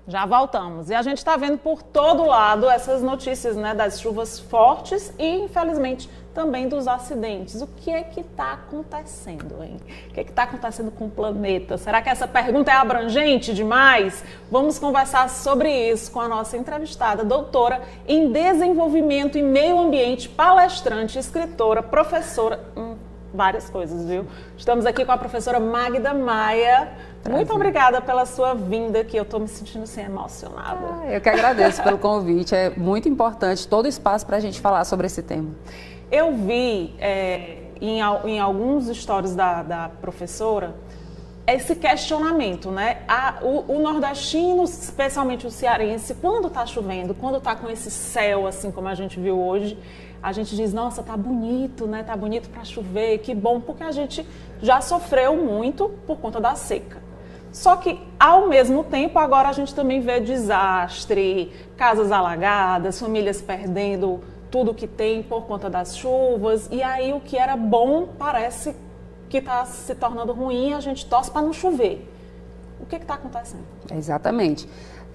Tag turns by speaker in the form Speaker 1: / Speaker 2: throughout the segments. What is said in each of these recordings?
Speaker 1: Já voltamos. E a gente está vendo por todo lado essas notícias, né, das chuvas fortes e, infelizmente, também dos acidentes. O que é que está acontecendo, hein? O que é que está acontecendo com o planeta? Será que essa pergunta é abrangente demais? Vamos conversar sobre isso com a nossa entrevistada, doutora em Desenvolvimento e Meio Ambiente, palestrante, escritora, professora... várias coisas, viu? Estamos aqui com a professora Magda Maia. Muito obrigada pela sua vinda aqui. Eu estou me sentindo assim, emocionada.
Speaker 2: Eu que agradeço pelo convite. É muito importante todo o espaço para a gente falar sobre esse tema.
Speaker 1: Eu vi em alguns stories da professora esse questionamento, né? O nordestino, especialmente o cearense, quando está chovendo, quando está com esse céu, assim como a gente viu hoje, a gente diz, nossa, tá bonito, né? Tá bonito para chover, que bom, porque a gente já sofreu muito por conta da seca. Só que, ao mesmo tempo, agora a gente também vê desastre, casas alagadas, famílias perdendo tudo que tem por conta das chuvas. E aí o que era bom parece que está se tornando ruim, a gente torce para não chover. O que está acontecendo?
Speaker 2: Exatamente.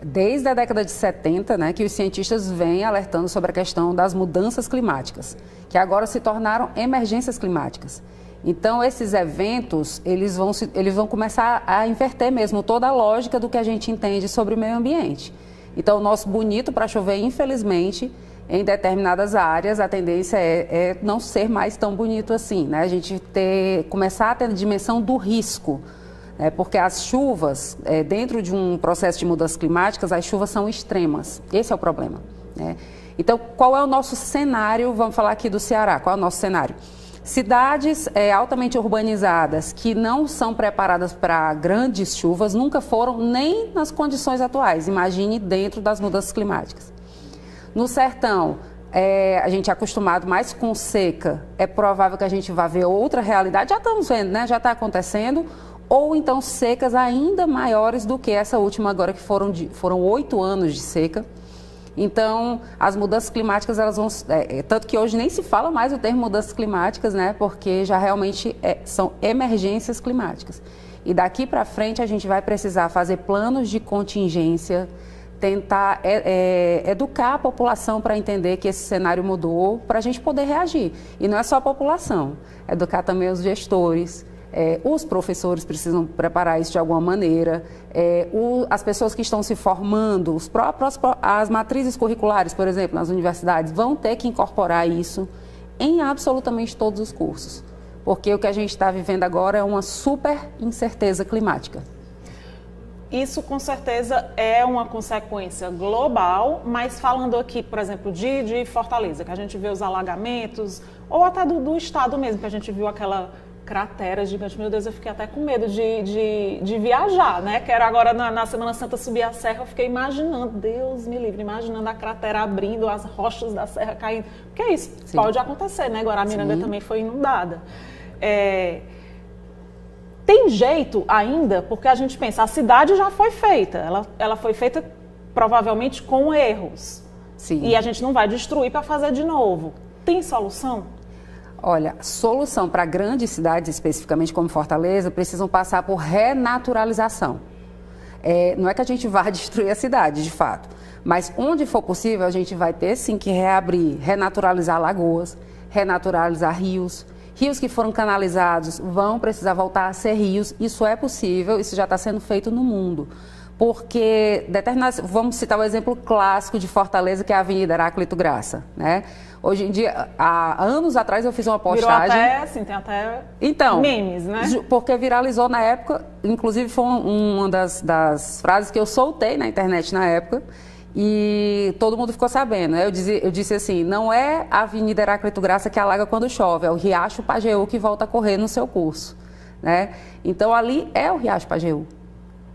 Speaker 2: Desde a década de 70, né, que os cientistas vêm alertando sobre a questão das mudanças climáticas, que agora se tornaram emergências climáticas. Então, esses eventos, eles vão começar a inverter mesmo toda a lógica do que a gente entende sobre o meio ambiente. Então, o nosso bonito para chover, infelizmente, em determinadas áreas, a tendência é não ser mais tão bonito assim, né? A gente começar a ter a dimensão do risco. Porque as chuvas, dentro de um processo de mudanças climáticas, as chuvas são extremas. Esse é o problema, né? Então, qual é o nosso cenário? Vamos falar aqui do Ceará. Qual é o nosso cenário? Cidades altamente urbanizadas que não são preparadas para grandes chuvas nunca foram nem nas condições atuais. Imagine dentro das mudanças climáticas. No sertão, a gente é acostumado mais com seca. É provável que a gente vá ver outra realidade. Já estamos vendo, né? Já está acontecendo. Ou então secas ainda maiores do que essa última agora, que foram 8 anos de seca. Então, as mudanças climáticas, elas vão... tanto que hoje nem se fala mais o termo mudanças climáticas, né? Porque já realmente são emergências climáticas. E daqui para frente a gente vai precisar fazer planos de contingência, tentar educar a população para entender que esse cenário mudou, para a gente poder reagir. E não é só a população, educar também os gestores. Os professores precisam preparar isso de alguma maneira, as pessoas que estão se formando, as matrizes curriculares, por exemplo, nas universidades, vão ter que incorporar isso em absolutamente todos os cursos, porque o que a gente está vivendo agora é uma super incerteza climática.
Speaker 1: Isso, com certeza, é uma consequência global, mas falando aqui, por exemplo, de Fortaleza, que a gente vê os alagamentos, ou até do estado mesmo, que a gente viu aquela cratera gigante. Meu Deus, eu fiquei até com medo de viajar, né? Quero agora na Semana Santa subir a serra, eu fiquei imaginando, Deus me livre, imaginando a cratera abrindo, as rochas da serra caindo. Porque é isso, sim, pode acontecer, né? Guaramiranga também foi inundada. Tem jeito ainda, porque a gente pensa, a cidade já foi feita, ela foi feita provavelmente com erros.
Speaker 2: Sim.
Speaker 1: E a gente não vai destruir para fazer de novo. Tem solução?
Speaker 2: Olha, solução para grandes cidades, especificamente como Fortaleza, precisam passar por renaturalização. Não é que a gente vá destruir a cidade, de fato, mas onde for possível a gente vai ter sim que reabrir, renaturalizar lagoas, renaturalizar rios. Rios que foram canalizados vão precisar voltar a ser rios, isso é possível, isso já está sendo feito no mundo. Porque, vamos citar o exemplo clássico de Fortaleza, que é a Avenida Heráclito Graça, né? Hoje em dia, há anos atrás eu fiz uma postagem...
Speaker 1: Virou até, assim, tem até memes, né?
Speaker 2: Porque viralizou na época, inclusive foi uma das frases que eu soltei na internet na época, e todo mundo ficou sabendo, né? Eu disse assim, não é a Avenida Heráclito Graça que alaga quando chove, é o Riacho Pajeú que volta a correr no seu curso, né? Então ali é o Riacho Pajeú.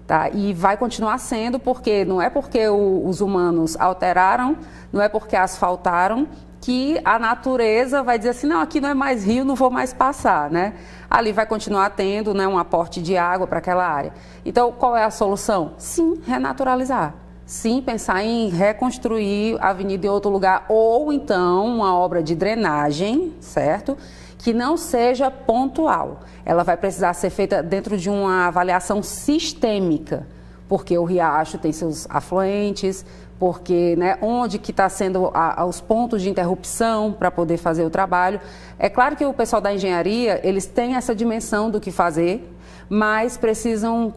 Speaker 2: Tá? E vai continuar sendo, porque não é porque os humanos alteraram, não é porque asfaltaram, que a natureza vai dizer assim, não, aqui não é mais rio, não vou mais passar, né? Ali vai continuar tendo, né, um aporte de água para aquela área. Então, qual é a solução? Sim, renaturalizar. Sim, pensar em reconstruir a avenida em outro lugar, ou então uma obra de drenagem, certo? Que não seja pontual. Ela vai precisar ser feita dentro de uma avaliação sistêmica, porque o riacho tem seus afluentes, porque, né, onde que está sendo os pontos de interrupção para poder fazer o trabalho. É claro que o pessoal da engenharia, eles têm essa dimensão do que fazer, mas precisam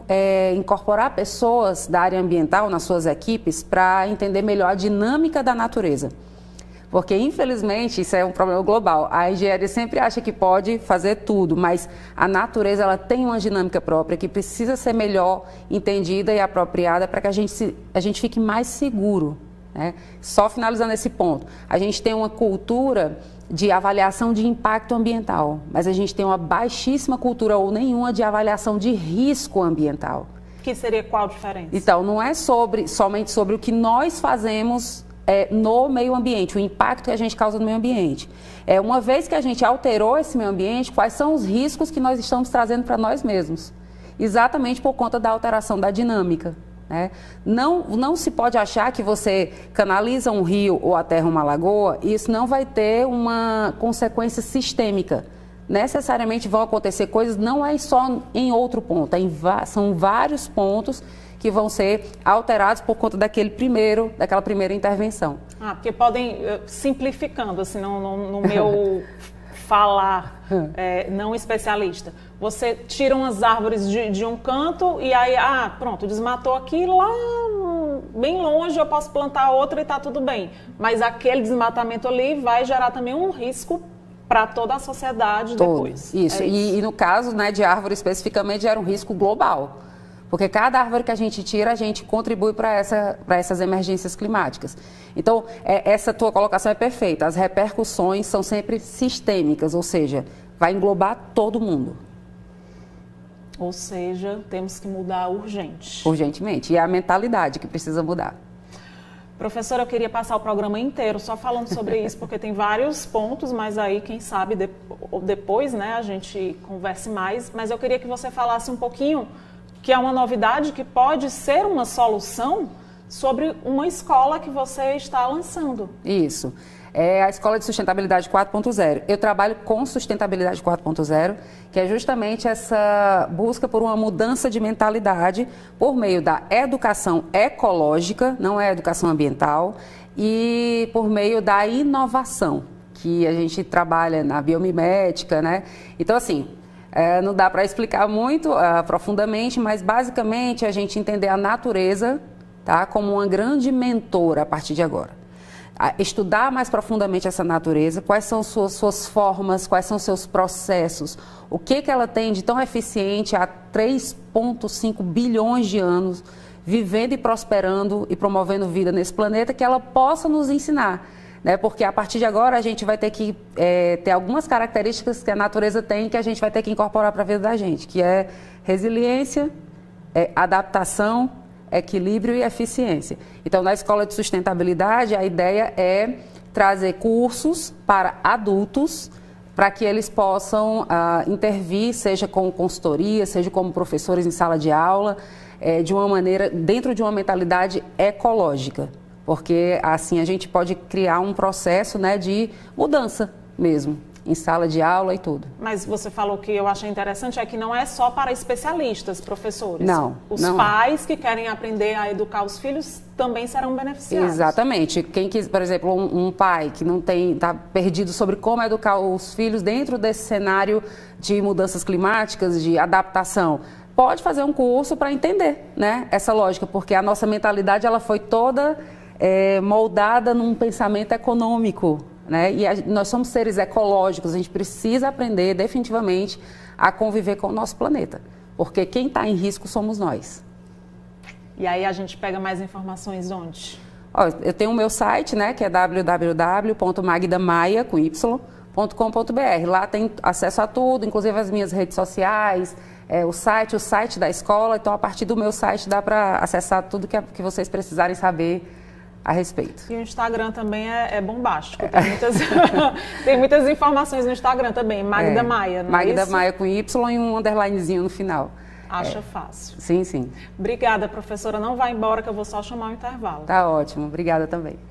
Speaker 2: incorporar pessoas da área ambiental nas suas equipes para entender melhor a dinâmica da natureza. Porque, infelizmente, isso é um problema global. A engenharia sempre acha que pode fazer tudo, mas a natureza ela tem uma dinâmica própria que precisa ser melhor entendida e apropriada para que a gente fique mais seguro, né? Só finalizando esse ponto, a gente tem uma cultura de avaliação de impacto ambiental, mas a gente tem uma baixíssima cultura ou nenhuma de avaliação de risco ambiental.
Speaker 1: Que seria qual a diferença?
Speaker 2: Então, não é somente sobre o que nós fazemos no meio ambiente, o impacto que a gente causa no meio ambiente. Uma vez que a gente alterou esse meio ambiente, quais são os riscos que nós estamos trazendo para nós mesmos? Exatamente por conta da alteração da dinâmica, né? Não se pode achar que você canaliza um rio ou aterra uma lagoa e isso não vai ter uma consequência sistêmica. Necessariamente vão acontecer coisas, não é só em outro ponto, são vários pontos que vão ser alterados por conta daquela primeira intervenção.
Speaker 1: Porque podem, simplificando, assim, no meu falar não especialista, você tira umas árvores de um canto e aí, pronto, desmatou aqui, lá bem longe eu posso plantar outra e está tudo bem. Mas aquele desmatamento ali vai gerar também um risco para toda a sociedade depois.
Speaker 2: Isso. E no caso, né, de árvore especificamente, gera um risco global. Porque cada árvore que a gente tira, a gente contribui para essas emergências climáticas. Então, essa tua colocação é perfeita. As repercussões são sempre sistêmicas, ou seja, vai englobar todo mundo.
Speaker 1: Ou seja, temos que mudar
Speaker 2: urgentemente. E é a mentalidade que precisa mudar.
Speaker 1: Professora, eu queria passar o programa inteiro só falando sobre isso, porque tem vários pontos, mas aí, quem sabe, depois, né, a gente converse mais. Mas eu queria que você falasse um pouquinho, que é uma novidade que pode ser uma solução sobre uma escola que você está lançando.
Speaker 2: Isso. É a Escola de Sustentabilidade 4.0. Eu trabalho com Sustentabilidade 4.0, que é justamente essa busca por uma mudança de mentalidade por meio da educação ecológica, não é educação ambiental, e por meio da inovação, que a gente trabalha na biomimética, né? Então, assim, não dá para explicar muito profundamente, mas basicamente a gente entender a natureza, tá, como uma grande mentora a partir de agora. Estudar mais profundamente essa natureza, quais são suas formas, quais são seus processos, o que ela tem de tão eficiente há 3,5 bilhões de anos, vivendo e prosperando e promovendo vida nesse planeta, que ela possa nos ensinar. Né? Porque a partir de agora a gente vai ter que ter algumas características que a natureza tem que a gente vai ter que incorporar para a vida da gente, que é resiliência, adaptação, equilíbrio e eficiência. Então, na Escola de Sustentabilidade, a ideia é trazer cursos para adultos para que eles possam intervir, seja com consultoria, seja como professores em sala de aula, de uma maneira, dentro de uma mentalidade ecológica. Porque assim a gente pode criar um processo, né, de mudança mesmo, em sala de aula e tudo.
Speaker 1: Mas você falou que eu achei interessante, que não é só para especialistas, professores.
Speaker 2: Não.
Speaker 1: Os pais que querem aprender a educar os filhos também serão beneficiados.
Speaker 2: Exatamente. Quem quis, por exemplo, um pai que está perdido sobre como educar os filhos dentro desse cenário de mudanças climáticas, de adaptação, pode fazer um curso para entender, né, essa lógica, porque a nossa mentalidade ela foi toda moldada num pensamento econômico, né? E nós somos seres ecológicos, a gente precisa aprender definitivamente a conviver com o nosso planeta, porque quem está em risco somos nós.
Speaker 1: E aí a gente pega mais informações onde?
Speaker 2: Eu tenho o meu site, né, que é www.magdamaia.com.br. Lá tem acesso a tudo, inclusive as minhas redes sociais, o site da escola. Então, a partir do meu site dá para acessar tudo que vocês precisarem saber a respeito.
Speaker 1: E o Instagram também é bombástico. Tem muitas informações no Instagram também. Magda Maia, não é
Speaker 2: Magda
Speaker 1: isso?
Speaker 2: Maia com Y e um underlinezinho no final.
Speaker 1: Acha fácil.
Speaker 2: Sim, sim.
Speaker 1: Obrigada, professora. Não vá embora que eu vou só chamar o intervalo.
Speaker 2: Tá ótimo. Obrigada também.